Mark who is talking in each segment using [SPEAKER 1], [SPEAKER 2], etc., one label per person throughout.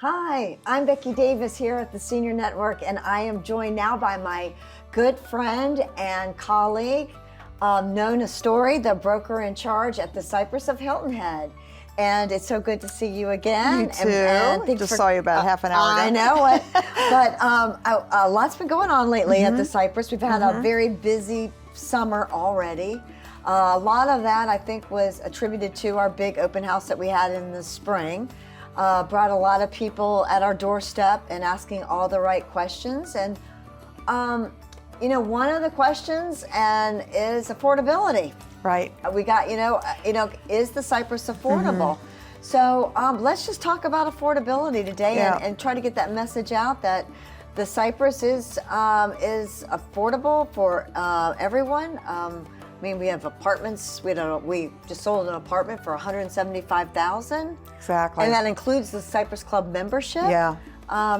[SPEAKER 1] Hi, I'm Becky Davis here at the Senior Network, and I am joined now by my good friend and colleague, Nona Story, the broker in charge at the Cypress of Hilton Head. And it's so good to see you again.
[SPEAKER 2] You too.
[SPEAKER 1] And
[SPEAKER 2] just saw you about half an hour ago.
[SPEAKER 1] I know it. But a lot's been going on lately at the Cypress. We've had a very busy summer already. A lot of that, I think, was attributed to our big open house that we had in the spring. Brought a lot of people at our doorstep and asking all the right questions. And, you know, one of the questions is affordability.
[SPEAKER 2] Right.
[SPEAKER 1] We got, is the Cypress affordable? So let's just talk about affordability today and try to get that message out that the Cypress is affordable for everyone. I mean, we have apartments. We just sold an apartment for $175,000.
[SPEAKER 2] Exactly.
[SPEAKER 1] And that includes the Cypress Club membership.
[SPEAKER 2] Yeah.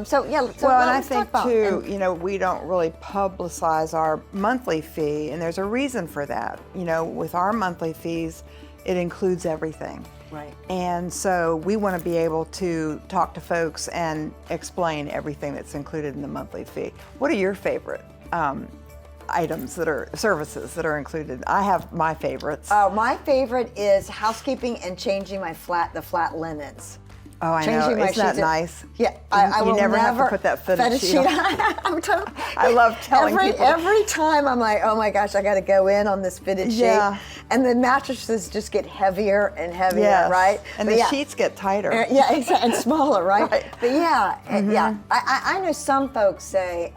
[SPEAKER 1] So
[SPEAKER 2] well, and I think too, we don't really publicize our monthly fee, and there's a reason for that. With our monthly fees, it includes everything.
[SPEAKER 1] Right.
[SPEAKER 2] And so we want to be able to talk to folks and explain everything that's included in the monthly fee. What are your favorite services that are included? I have my favorites.
[SPEAKER 1] My favorite is housekeeping and changing the flat linens.
[SPEAKER 2] Oh, I know. Isn't that nice?
[SPEAKER 1] Yeah, I will
[SPEAKER 2] never have to put that fitted sheet on. I love telling people.
[SPEAKER 1] Every time I'm like, oh my gosh, I got to go in on this fitted sheet. And the mattresses just get heavier and heavier, right?
[SPEAKER 2] And the sheets get tighter.
[SPEAKER 1] Yeah, exactly, and smaller, right? But
[SPEAKER 2] yeah,
[SPEAKER 1] I know some folks say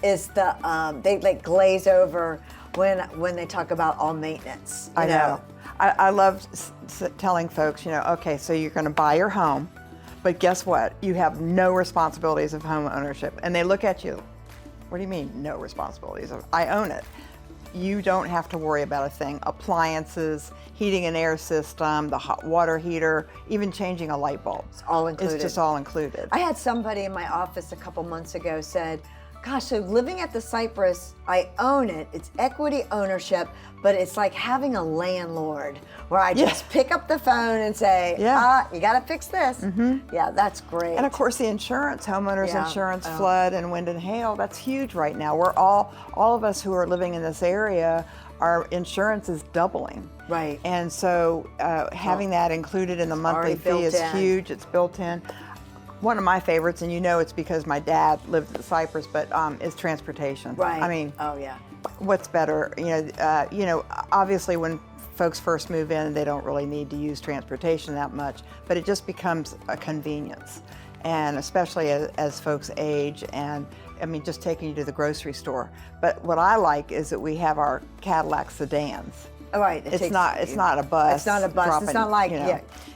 [SPEAKER 1] they like glaze over when they talk about all maintenance.
[SPEAKER 2] I know. I love telling folks, okay, so you're going to buy your home, but guess what? You have no responsibilities of home ownership. And they look at you, what do you mean, no responsibilities? I own it. You don't have to worry about a thing. Appliances, heating and air system, the hot water heater, even changing a light bulb.
[SPEAKER 1] It's all included.
[SPEAKER 2] It's just all included.
[SPEAKER 1] I had somebody in my office a couple months ago said, gosh, so living at the Cypress, I own it. It's equity ownership, but it's like having a landlord where I just pick up the phone and say, you got to fix this. Yeah, that's great.
[SPEAKER 2] And of course, the insurance, homeowners insurance, flood and wind and hail, that's huge right now. We're all of us who are living in this area, our insurance is doubling.
[SPEAKER 1] Right.
[SPEAKER 2] And so having that included in the monthly fee is huge. It's built in. One of my favorites, and it's because my dad lived at the Cypress, but is transportation.
[SPEAKER 1] Right.
[SPEAKER 2] I mean,
[SPEAKER 1] what's
[SPEAKER 2] better? Obviously when folks first move in, they don't really need to use transportation that much, but it just becomes a convenience. And especially as folks age, and I mean, just taking you to the grocery store. But what I like is that we have our Cadillac sedans.
[SPEAKER 1] Oh, right.
[SPEAKER 2] It's not a bus.
[SPEAKER 1] It's not a bus.
[SPEAKER 2] Dropping,
[SPEAKER 1] it's not like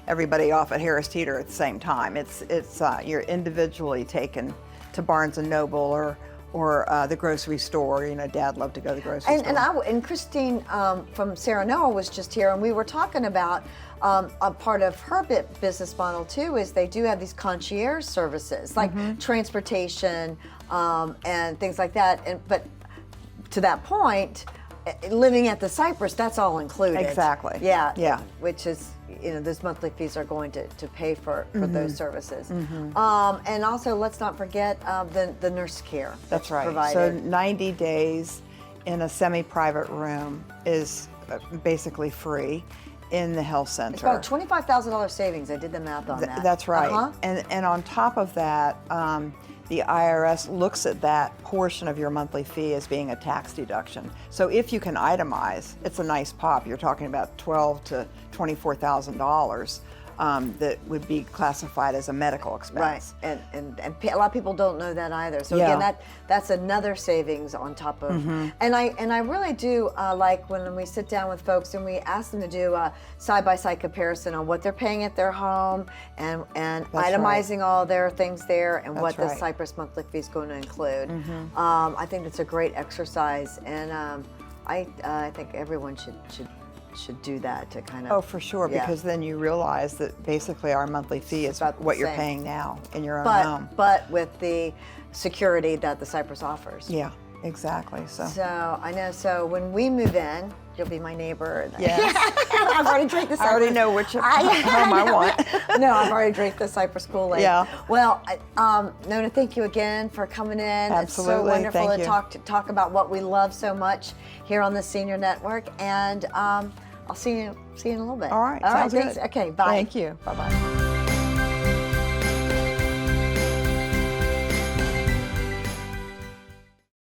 [SPEAKER 2] everybody off at Harris Teeter at the same time. It's you're individually taken to Barnes and Noble or the grocery store. Dad loved to go to the grocery store.
[SPEAKER 1] And Christine from Sarah Noah was just here, and we were talking about a part of her business model too is they do have these concierge services like transportation and things like that. But to that point, living at the Cypress, that's all included.
[SPEAKER 2] Exactly.
[SPEAKER 1] Yeah. Which is, those monthly fees are going to pay for those services. And also, let's not forget the nurse care.
[SPEAKER 2] That's right.
[SPEAKER 1] Provided.
[SPEAKER 2] So 90 days in a semi-private room is basically free in the health center.
[SPEAKER 1] It's about $25,000 savings. I did the math on that.
[SPEAKER 2] That's right. And on top of that, the IRS looks at that portion of your monthly fee as being a tax deduction. So if you can itemize, it's a nice pop. You're talking about $12,000 to $24,000 that would be classified as a medical expense.
[SPEAKER 1] Right, and a lot of people don't know that either. So again, that's another savings on top of. And I really do like when we sit down with folks and we ask them to do a side-by-side comparison on what they're paying at their home and itemizing all their things there and what the Cypress monthly fee is going to include. I think it's a great exercise, and I think everyone should do that to kind of.
[SPEAKER 2] Oh, for sure, because then you realize that basically our monthly fee is what you're paying now in your own home.
[SPEAKER 1] But with the security that the Cypress offers.
[SPEAKER 2] Yeah. Exactly.
[SPEAKER 1] So I know. So when we move in, you'll be my neighbor.
[SPEAKER 2] Yes.
[SPEAKER 1] I've already drank the Cypress.
[SPEAKER 2] I already know which home I want.
[SPEAKER 1] No, I've already drank the Cypress Kool-Aid.
[SPEAKER 2] Yeah.
[SPEAKER 1] Well, Nona, thank you again for coming in.
[SPEAKER 2] Absolutely.
[SPEAKER 1] It's so wonderful
[SPEAKER 2] Thank
[SPEAKER 1] to talk about what we love so much here on the Senior Network. And I'll see you in a little bit.
[SPEAKER 2] All right.
[SPEAKER 1] All right.
[SPEAKER 2] Sounds good.
[SPEAKER 1] Thanks. Okay. Bye.
[SPEAKER 2] Thank you. Bye-bye.